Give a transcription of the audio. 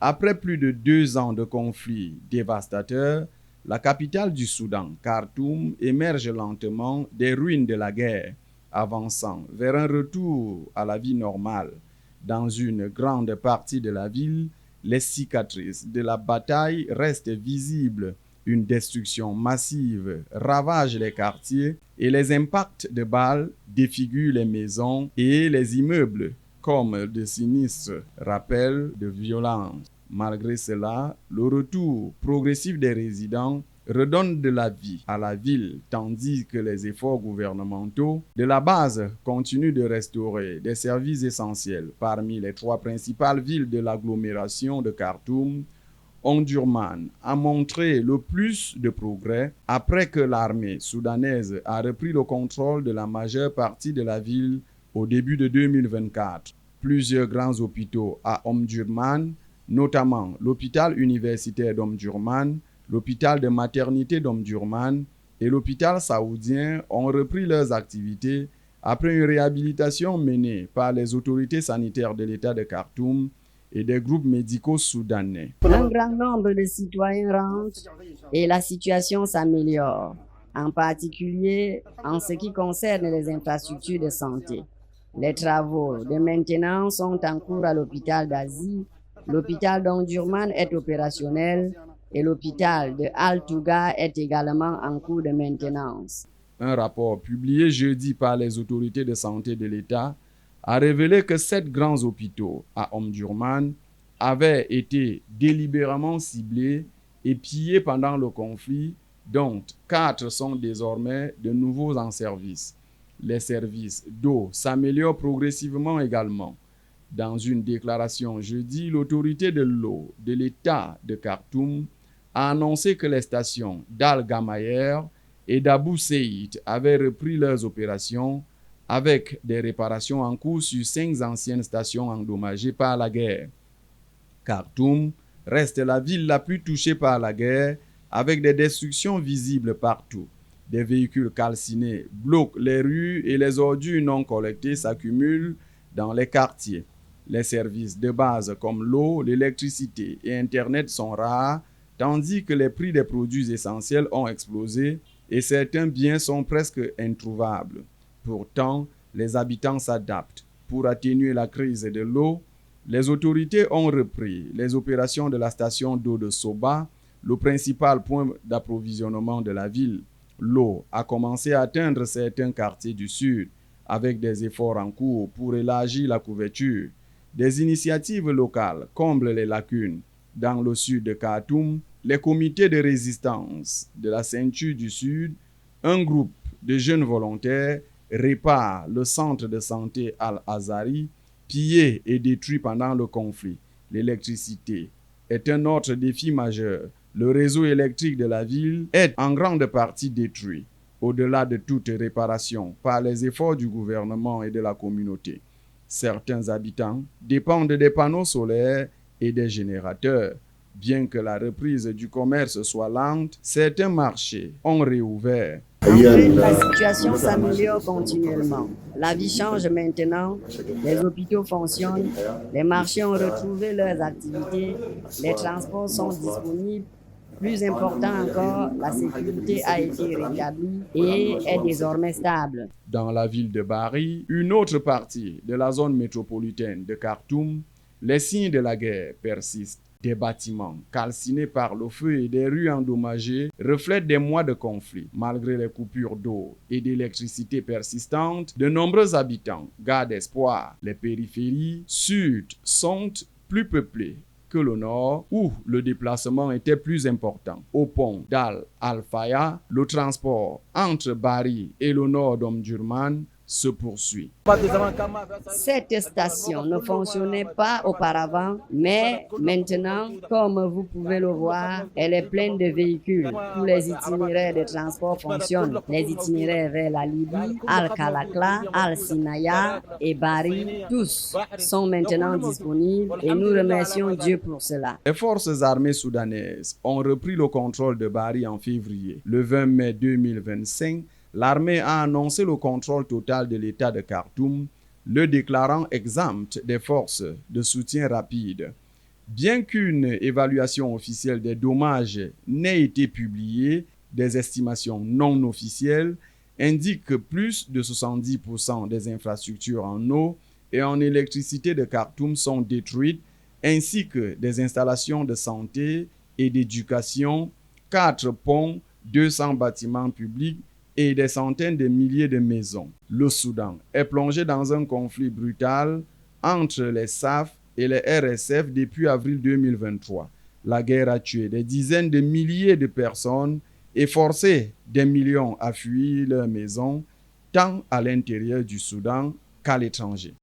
Après plus de 2 ans de conflits dévastateurs, la capitale du Soudan, Khartoum, émerge lentement des ruines de la guerre, avançant vers un retour à la vie normale. Dans une grande partie de la ville, les cicatrices de la bataille restent visibles. Une destruction massive ravage les quartiers et les impacts de balles défigurent les maisons et les immeubles comme de sinistres rappels de violence. Malgré cela, le retour progressif des résidents redonne de la vie à la ville, tandis que les efforts gouvernementaux de la base continuent de restaurer des services essentiels. Parmi les 3 principales villes de l'agglomération de Khartoum, Omdurman a montré le plus de progrès après que l'armée soudanaise a repris le contrôle de la majeure partie de la ville au début de 2024. Plusieurs grands hôpitaux à Omdurman, notamment l'hôpital universitaire d'Omdurman, l'hôpital de maternité d'Omdurman et l'hôpital saoudien ont repris leurs activités après une réhabilitation menée par les autorités sanitaires de l'État de Khartoum et des groupes médicaux soudanais. Un grand nombre de citoyens rentrent et la situation s'améliore, en particulier en ce qui concerne les infrastructures de santé. Les travaux de maintenance sont en cours à l'hôpital d'Asie, l'hôpital d'Omdurman est opérationnel et l'hôpital de Al-Touga est également en cours de maintenance. Un rapport publié jeudi par les autorités de santé de l'État a révélé que 7 grands hôpitaux à Omdurman avaient été délibérément ciblés et pillés pendant le conflit, dont 4 sont désormais de nouveaux en service. Les services d'eau s'améliorent progressivement également. Dans une déclaration jeudi, l'autorité de l'eau de l'État de Khartoum a annoncé que les stations d'Al-Gamayer et d'Abou Seïd avaient repris leurs opérations avec des réparations en cours sur 5 anciennes stations endommagées par la guerre. Khartoum reste la ville la plus touchée par la guerre, avec des destructions visibles partout. Des véhicules calcinés bloquent les rues et les ordures non collectées s'accumulent dans les quartiers. Les services de base comme l'eau, l'électricité et Internet sont rares, tandis que les prix des produits essentiels ont explosé et certains biens sont presque introuvables. Pourtant, les habitants s'adaptent. Pour atténuer la crise de l'eau, les autorités ont repris les opérations de la station d'eau de Soba, le principal point d'approvisionnement de la ville. L'eau a commencé à atteindre certains quartiers du sud, avec des efforts en cours pour élargir la couverture. Des initiatives locales comblent les lacunes. Dans le sud de Khartoum, les comités de résistance de la ceinture du Sud, un groupe de jeunes volontaires répare le centre de santé Al-Azhari, pillé et détruit pendant le conflit. L'électricité est un autre défi majeur. Le réseau électrique de la ville est en grande partie détruit, au-delà de toute réparation, par les efforts du gouvernement et de la communauté. Certains habitants dépendent des panneaux solaires et des générateurs. Bien que la reprise du commerce soit lente, certains marchés ont réouvert. En fait, la situation s'améliore continuellement. La vie change maintenant, les hôpitaux fonctionnent, les marchés ont retrouvé leurs activités, les transports sont disponibles. Plus important encore, la sécurité a été rétablie et est désormais stable. Dans la ville de Bari, une autre partie de la zone métropolitaine de Khartoum, les signes de la guerre persistent. Des bâtiments calcinés par le feu et des rues endommagées reflètent des mois de conflit. Malgré les coupures d'eau et d'électricité persistantes, de nombreux habitants gardent espoir. Les périphéries sud sont plus peuplées que le nord, où le déplacement était plus important. Au pont d'Al-Alfaya, le transport entre Bari et le nord d'Omdurman se poursuit. Cette station ne fonctionnait pas auparavant, mais maintenant, comme vous pouvez le voir, elle est pleine de véhicules. Tous les itinéraires de transport fonctionnent. Les itinéraires vers la Libye, Al-Kalakla, Al-Sinaya et Bari, tous sont maintenant disponibles et nous remercions Dieu pour cela. Les forces armées soudanaises ont repris le contrôle de Bari en février. Le 20 mai 2025, l'armée a annoncé le contrôle total de l'État de Khartoum, le déclarant exempt des forces de soutien rapide. Bien qu'une évaluation officielle des dommages n'ait été publiée, des estimations non officielles indiquent que plus de 70% des infrastructures en eau et en électricité de Khartoum sont détruites, ainsi que des installations de santé et d'éducation, 4 ponts, 200 bâtiments publics et des centaines de milliers de maisons. Le Soudan est plongé dans un conflit brutal entre les SAF et les RSF depuis avril 2023. La guerre a tué des dizaines de milliers de personnes et forcé des millions à fuir leurs maisons, tant à l'intérieur du Soudan qu'à l'étranger.